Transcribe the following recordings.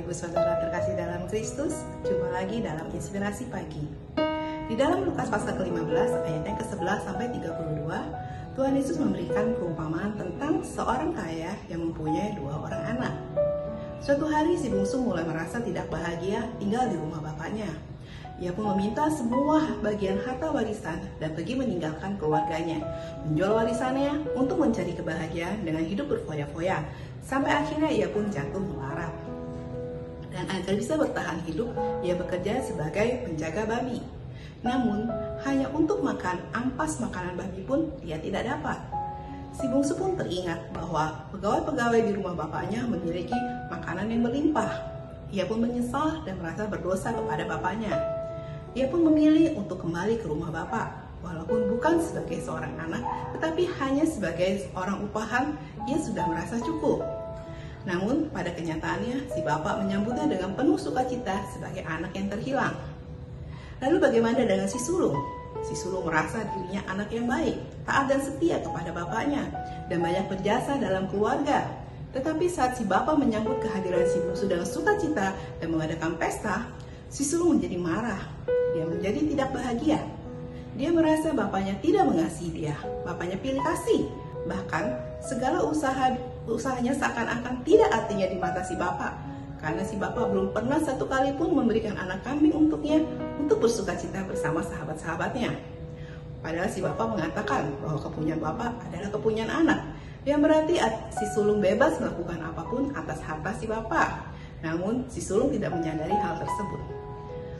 Ibu Saudara terkasih dalam Kristus, jumpa lagi dalam Inspirasi Pagi. Di dalam Lukas pasal ke-15 ayat yang ke-11 sampai 32, Tuhan Yesus memberikan perumpamaan tentang seorang kaya yang mempunyai 2 orang anak. Suatu hari si bungsu mulai merasa tidak bahagia tinggal di rumah bapaknya. Ia pun meminta semua bagian harta warisan dan pergi meninggalkan keluarganya, menjual warisannya untuk mencari kebahagiaan dengan hidup berfoya-foya, sampai akhirnya ia pun jatuh melarat. Dan agar bisa bertahan hidup, ia bekerja sebagai penjaga babi. Namun, hanya untuk makan ampas makanan babi pun ia tidak dapat. Si bungsu pun teringat bahwa pegawai-pegawai di rumah bapaknya memiliki makanan yang berlimpah. Ia pun menyesal dan merasa berdosa kepada bapaknya. Ia pun memilih untuk kembali ke rumah bapak. Walaupun bukan sebagai seorang anak, tetapi hanya sebagai seorang upahan, ia sudah merasa cukup. Namun, pada kenyataannya, si bapak menyambutnya dengan penuh sukacita sebagai anak yang terhilang. Lalu bagaimana dengan si sulung? Si sulung merasa dirinya anak yang baik, taat dan setia kepada bapaknya, dan banyak berjasa dalam keluarga. Tetapi saat si bapak menyambut kehadiran si bungsu dengan sukacita dan mengadakan pesta, si sulung menjadi marah. Dia menjadi tidak bahagia. Dia merasa bapaknya tidak mengasihi dia, bapaknya pilih kasih. Bahkan segala usahanya seakan-akan tidak artinya di mata si bapak, karena si bapak belum pernah satu kali pun memberikan anak kambing untuknya untuk bersukacita bersama sahabat-sahabatnya. Padahal si bapak mengatakan bahwa kepunyaan bapak adalah kepunyaan anak, yang berarti si sulung bebas melakukan apapun atas harta si bapak. Namun si sulung tidak menyadari hal tersebut.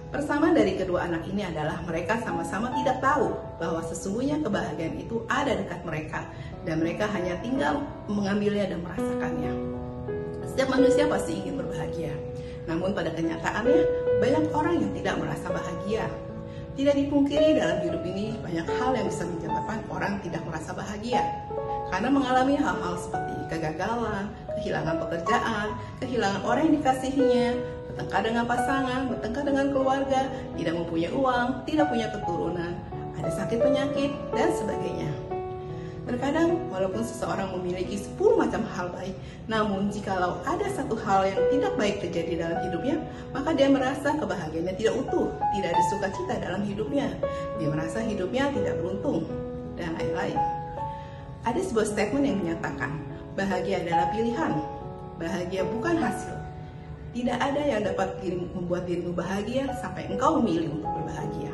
Persamaan dari kedua anak ini adalah mereka sama-sama tidak tahu bahwa sesungguhnya kebahagiaan itu ada dekat mereka, dan mereka hanya tinggal mengambilnya dan merasakannya. Setiap manusia pasti ingin berbahagia, namun pada kenyataannya banyak orang yang tidak merasa bahagia. Tidak dipungkiri dalam hidup ini banyak hal yang bisa menyebabkan orang tidak merasa bahagia, karena mengalami hal-hal seperti kegagalan, kehilangan pekerjaan, kehilangan orang yang dikasihinya, bertengkar dengan pasangan, bertengkar dengan keluarga, tidak mempunyai uang, tidak punya keturunan, ada sakit penyakit, dan sebagainya. Terkadang, walaupun seseorang memiliki 10 macam hal baik, namun jikalau ada satu hal yang tidak baik terjadi dalam hidupnya, maka dia merasa kebahagiaannya tidak utuh, tidak ada sukacita dalam hidupnya. Dia merasa hidupnya tidak beruntung, dan lain-lain. Ada sebuah statement yang menyatakan, bahagia adalah pilihan, bahagia bukan hasil. Tidak ada yang dapat membuat dirimu bahagia sampai engkau memilih untuk berbahagia.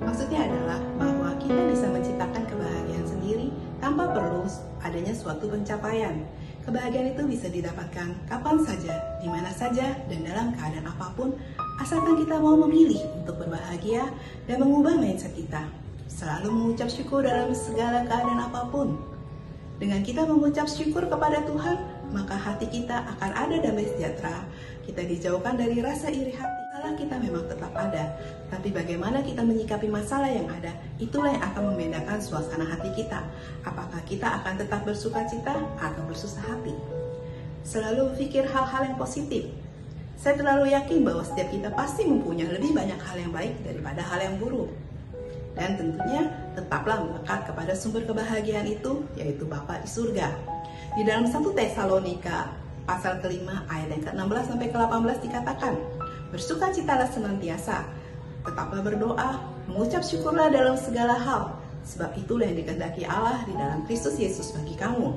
Maksudnya adalah bahwa kita bisa menciptakan kebahagiaan sendiri tanpa perlu adanya suatu pencapaian. Kebahagiaan itu bisa didapatkan kapan saja, di mana saja, dan dalam keadaan apapun, asalkan kita mau memilih untuk berbahagia dan mengubah mindset kita. Selalu mengucap syukur dalam segala keadaan apapun. Dengan kita mengucap syukur kepada Tuhan, maka hati kita akan ada damai sejahtera. Kita dijauhkan dari rasa iri hati. Masalah kita memang tetap ada, tapi bagaimana kita menyikapi masalah yang ada, itulah yang akan membedakan suasana hati kita. Apakah kita akan tetap bersukacita atau bersusah hati? Selalu berpikir hal-hal yang positif. Saya terlalu yakin bahwa setiap kita pasti mempunyai lebih banyak hal yang baik daripada hal yang buruk. Dan tentunya tetaplah melekat kepada sumber kebahagiaan itu, yaitu Bapa di surga. Di dalam 1 Tesalonika pasal ke-5 ayat yang ke-16 sampai ke-18 dikatakan, bersukacitalah senantiasa, tetaplah berdoa, mengucap syukurlah dalam segala hal, sebab itulah yang dikehendaki Allah di dalam Kristus Yesus bagi kamu.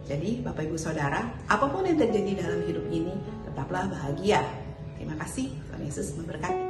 Jadi Bapak Ibu Saudara, apapun yang terjadi dalam hidup ini, tetaplah bahagia. Terima kasih, Tuhan Yesus memberkati.